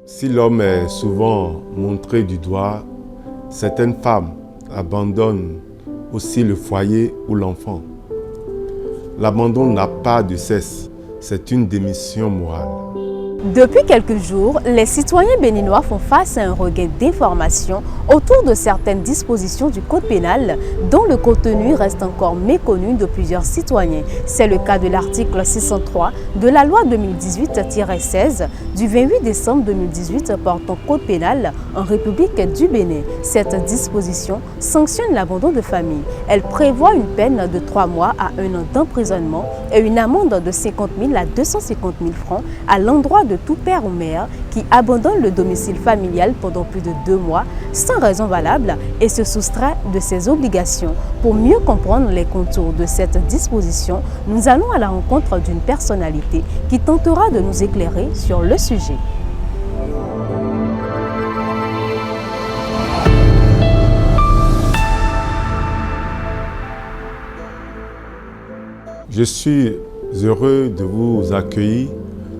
Si l'homme est souvent montré du doigt, certaines femmes abandonnent aussi le foyer ou l'enfant. L'abandon n'a pas de cesse, c'est une démission morale. Depuis quelques jours, les citoyens béninois font face à un regain d'informations autour de certaines dispositions du Code pénal dont le contenu reste encore méconnu de plusieurs citoyens. C'est le cas de l'article 603 de la loi 2018-16 du 28 décembre 2018 portant Code pénal en République du Bénin. Cette disposition sanctionne l'abandon de famille. Elle prévoit une peine de 3 mois à 1 an d'emprisonnement et une amende de 50 000 à 250 000 francs à l'endroit de tout père ou mère qui abandonne le domicile familial pendant plus de 2 mois sans raison valable et se soustrait de ses obligations. Pour mieux comprendre les contours de cette disposition, nous allons à la rencontre d'une personnalité qui tentera de nous éclairer sur le sujet. Je suis heureux de vous accueillir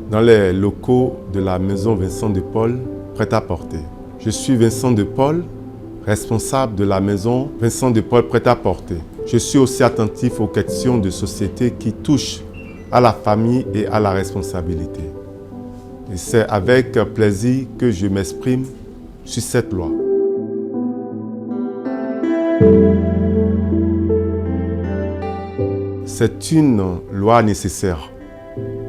dans les locaux de la maison Vincent de Paul, prêt-à-porter. Je suis Vincent de Paul, responsable de la maison Vincent de Paul, prêt-à-porter. Je suis aussi attentif aux questions de société qui touchent à la famille et à la responsabilité. Et c'est avec plaisir que je m'exprime sur cette loi. C'est une loi nécessaire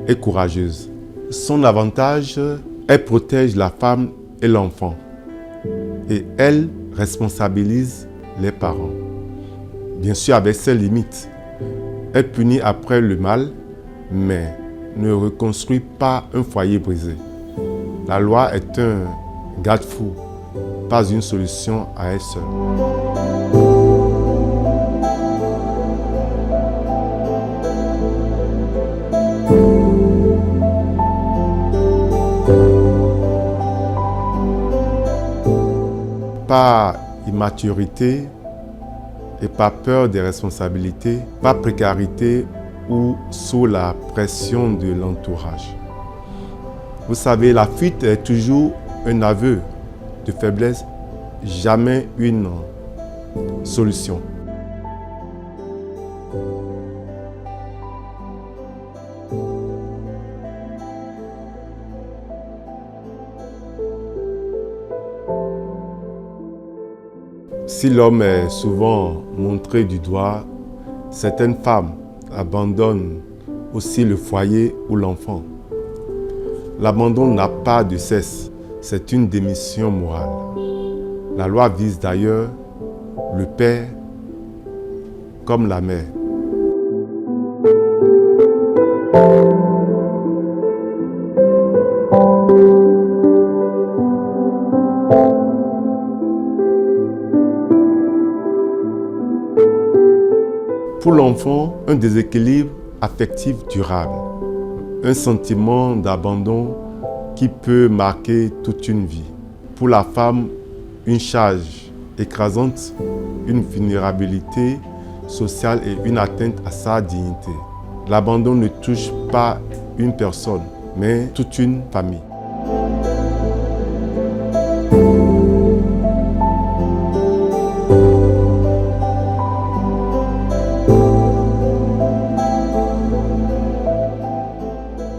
et courageuse. Son avantage, elle protège la femme et l'enfant et elle responsabilise les parents. Bien sûr avec ses limites. Elle punit après le mal, mais ne reconstruit pas un foyer brisé. La loi est un garde-fou, pas une solution à elle seule. Par immaturité et par peur des responsabilités, par précarité ou sous la pression de l'entourage. Vous savez, la fuite est toujours un aveu de faiblesse, jamais une solution. Si l'homme est souvent montré du doigt, certaines femmes abandonnent aussi le foyer ou l'enfant. L'abandon n'a pas de cesse, c'est une démission morale. La loi vise d'ailleurs le père comme la mère. Pour l'enfant, un déséquilibre affectif durable, un sentiment d'abandon qui peut marquer toute une vie. Pour la femme, une charge écrasante, une vulnérabilité sociale et une atteinte à sa dignité. L'abandon ne touche pas une personne, mais toute une famille.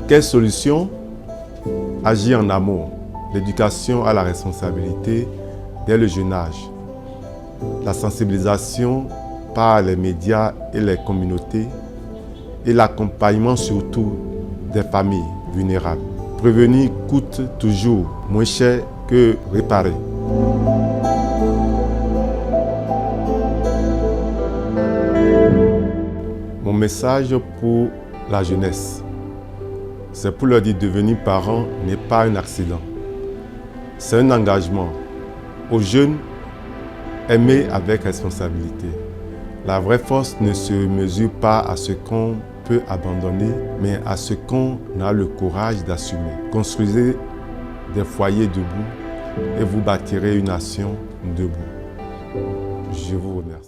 Quelle solution? Agir en amour, l'éducation à la responsabilité dès le jeune âge, la sensibilisation par les médias et les communautés et l'accompagnement surtout des familles vulnérables. Prévenir coûte toujours moins cher que réparer. Mon message pour la jeunesse, c'est pour leur dire que devenir parent n'est pas un accident. C'est un engagement. Aux jeunes, aimer avec responsabilité. La vraie force ne se mesure pas à ce qu'on peut abandonner, mais à ce qu'on a le courage d'assumer. Construisez des foyers debout et vous bâtirez une nation debout. Je vous remercie.